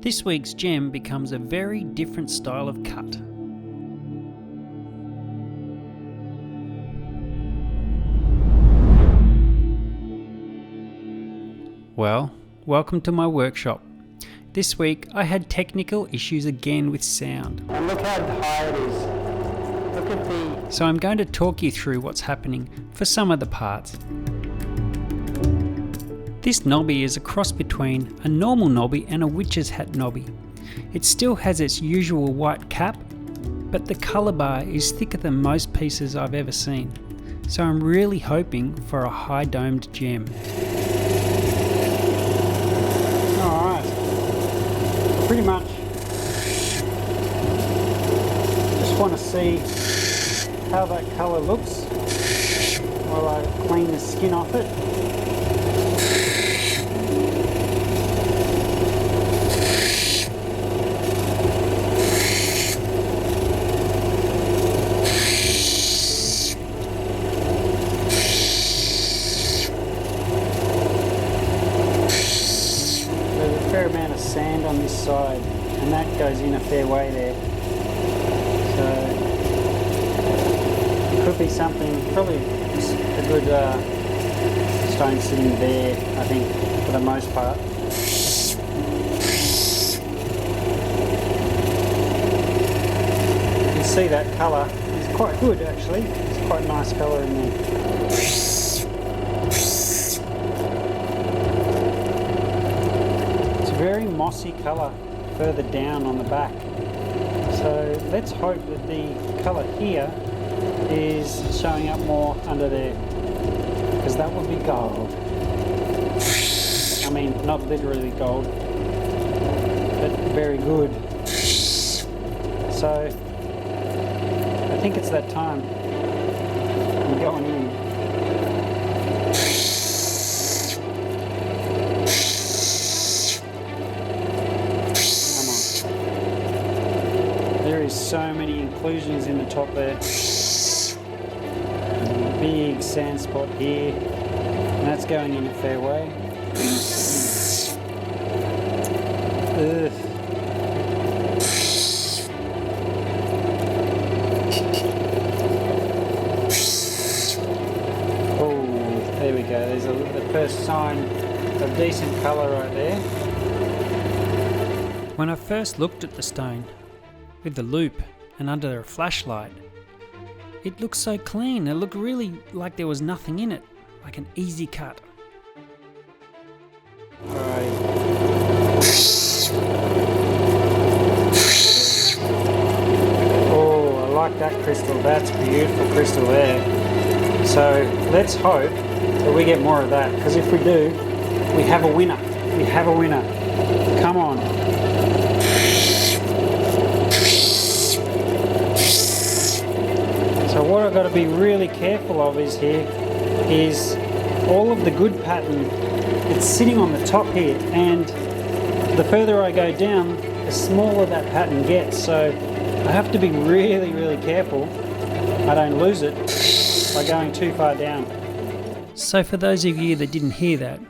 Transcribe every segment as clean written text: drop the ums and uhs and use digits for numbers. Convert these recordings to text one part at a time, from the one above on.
This week's gem becomes a very different style of cut. Well, welcome to my workshop. This week I had technical issues again with sound. And look how high it is. Look at the... So I'm going to talk you through what's happening for some of the parts. This knobby is a cross between a normal knobby and a witch's hat knobby. It still has its usual white cap, but the colour bar is thicker than most pieces I've ever seen. So I'm really hoping for a high domed gem. Alright. Pretty much just want to see how that colour looks while I clean the skin off it. Amount of sand on this side, and that goes in a fair way there, so it could be something, probably a good stone sitting there, I think, for the most part. You can see that colour is quite good actually, it's quite a nice colour in there. Very mossy colour further down on the back, so let's hope that the colour here is showing up more under there, because that would be gold. I mean, not literally gold, but very good. So I think it's that time. I'm going in. So many inclusions in the top there. Big sand spot here, and that's going in a fair way. Ugh. Oh, there we go. There's the first sign of decent colour right there. When I first looked at the stone, with the loop and under a flashlight, it looked so clean. It looked really like there was nothing in it, like an easy cut. Alright. Oh, I like that crystal. That's beautiful crystal there. So let's hope that we get more of that, because if we do, we have a winner. We have a winner. Come on. So what I've got to be really careful of is all of the good pattern, it's sitting on the top here, and the further I go down, the smaller that pattern gets. So I have to be really, really careful I don't lose it by going too far down. So for those of you that didn't hear that,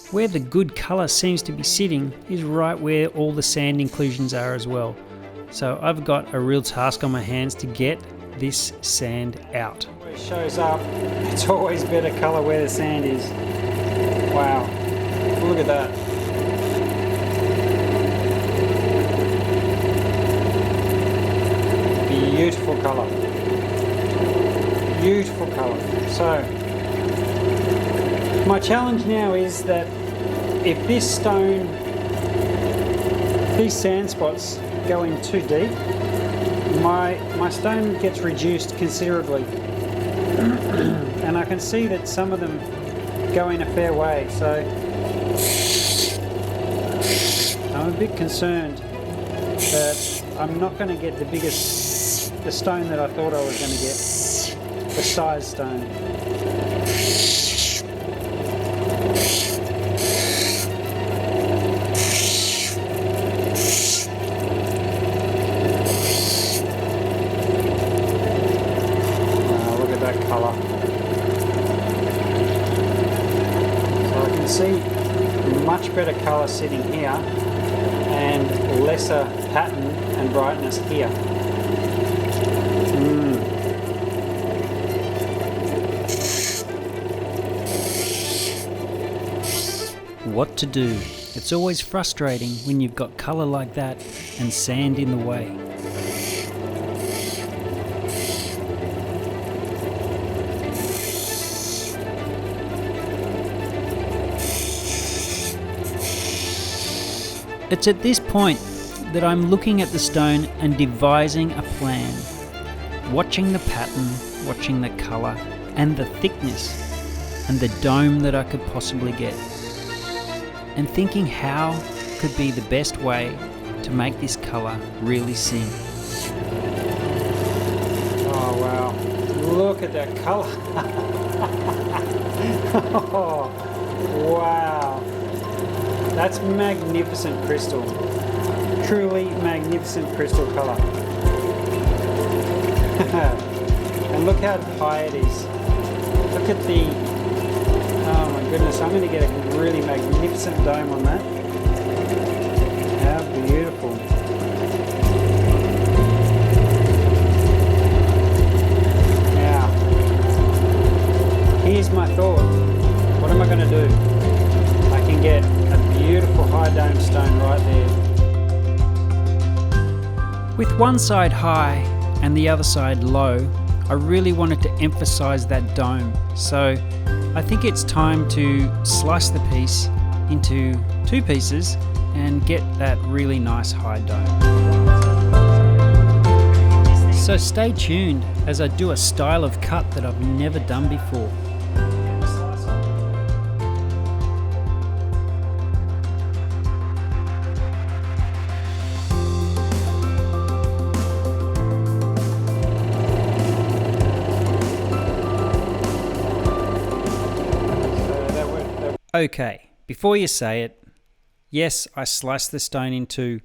where the good colour seems to be sitting is right where all the sand inclusions are as well. So I've got a real task on my hands to get this sand out. Where it shows up, it's always better colour where the sand is. Wow, look at that. Beautiful colour. Beautiful colour. So, my challenge now is that if this stone, these sand spots go in too deep, my stone gets reduced considerably, and I can see that some of them go in a fair way, so I'm a bit concerned that I'm not going to get the stone that I thought I was going to get, the size stone. Colour. So I can see much better colour sitting here, and lesser pattern and brightness here. What to do? It's always frustrating when you've got colour like that and sand in the way. It's at this point that I'm looking at the stone and devising a plan, watching the pattern, watching the colour and the thickness and the dome that I could possibly get, and thinking how could be the best way to make this colour really sing. Oh wow, look at that colour. Oh, wow. That's magnificent crystal. Truly magnificent crystal colour. And look how high it is. Look at the... Oh my goodness, I'm going to get a really magnificent dome on that. How beautiful. Now, here's my thought. What am I going to do? I can get a beautiful high dome stone right there. With one side high and the other side low, I really wanted to emphasize that dome. So I think it's time to slice the piece into two pieces and get that really nice high dome. So stay tuned as I do a style of cut that I've never done before. Okay, before you say it, yes, I sliced the stone in two.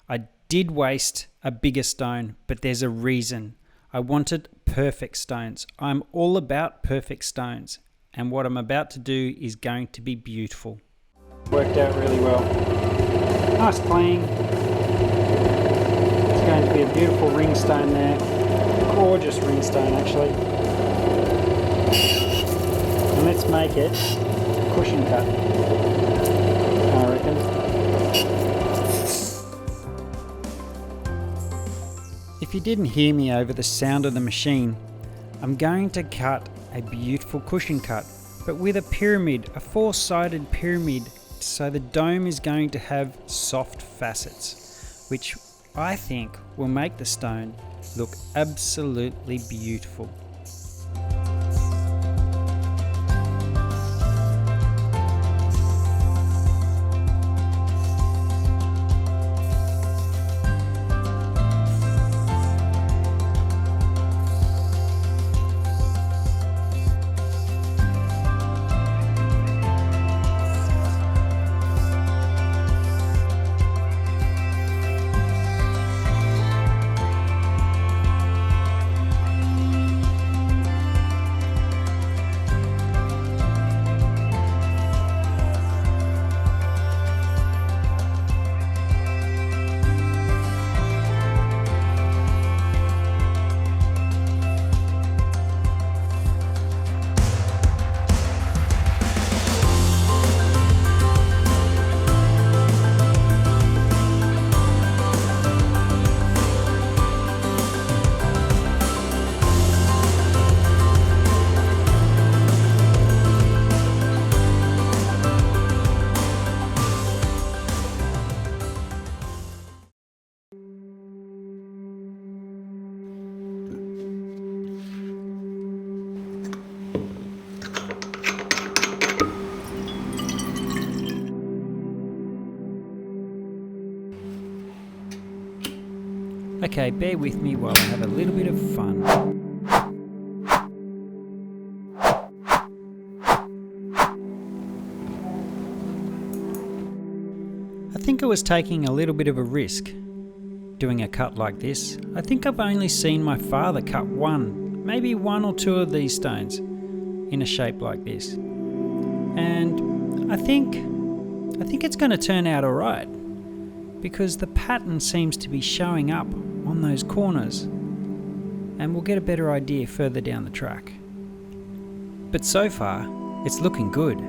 I did waste a bigger stone, but there's a reason. I wanted perfect stones. I'm all about perfect stones, and what I'm about to do is going to be beautiful. Worked out really well. Nice clean. It's going to be a beautiful ring stone there. Gorgeous ring stone actually. And let's make it cushion cut, I reckon. If you didn't hear me over the sound of the machine, I'm going to cut a beautiful cushion cut, but with a pyramid, a four-sided pyramid, so the dome is going to have soft facets, which I think will make the stone look absolutely beautiful. Okay, bear with me while I have a little bit of fun. I think I was taking a little bit of a risk doing a cut like this. I think I've only seen my father cut one, maybe one or two of these stones in a shape like this. And I think it's going to turn out alright. because the pattern seems to be showing up on those corners, and we'll get a better idea further down the track. But so far, it's looking good.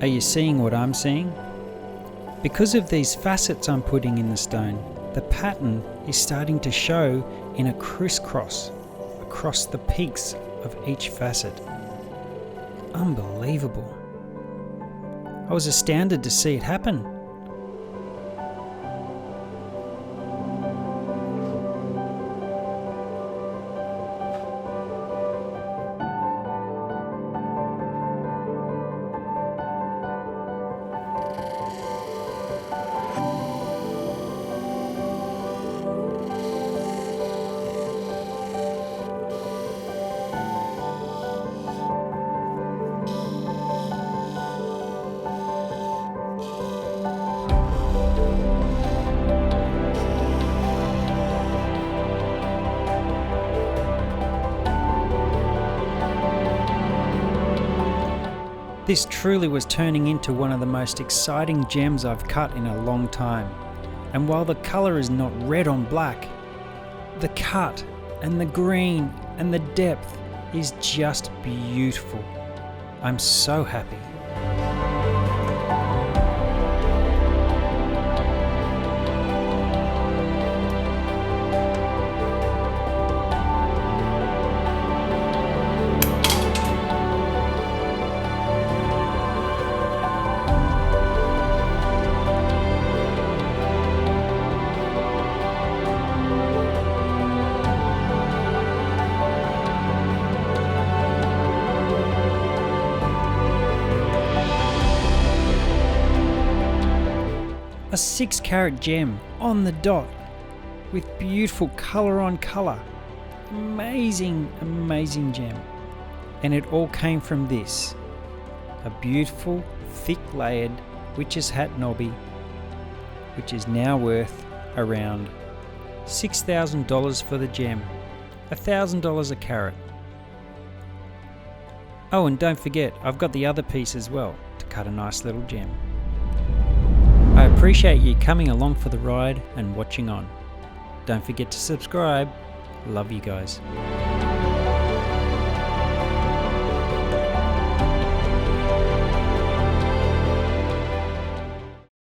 Are you seeing what I'm seeing? Because of these facets I'm putting in the stone, the pattern is starting to show in a crisscross across the peaks of each facet. Unbelievable. I was astounded to see it happen. This truly was turning into one of the most exciting gems I've cut in a long time. And while the colour is not red on black, the cut and the green and the depth is just beautiful. I'm so happy. A 6-carat gem on the dot with beautiful colour on colour. Amazing, amazing gem. And it all came from this. A beautiful, thick layered witch's hat knobby, which is now worth around $6,000 for the gem. $1,000 a carat. Oh, and don't forget, I've got the other piece as well to cut a nice little gem. I appreciate you coming along for the ride and watching on. Don't forget to subscribe. Love you guys.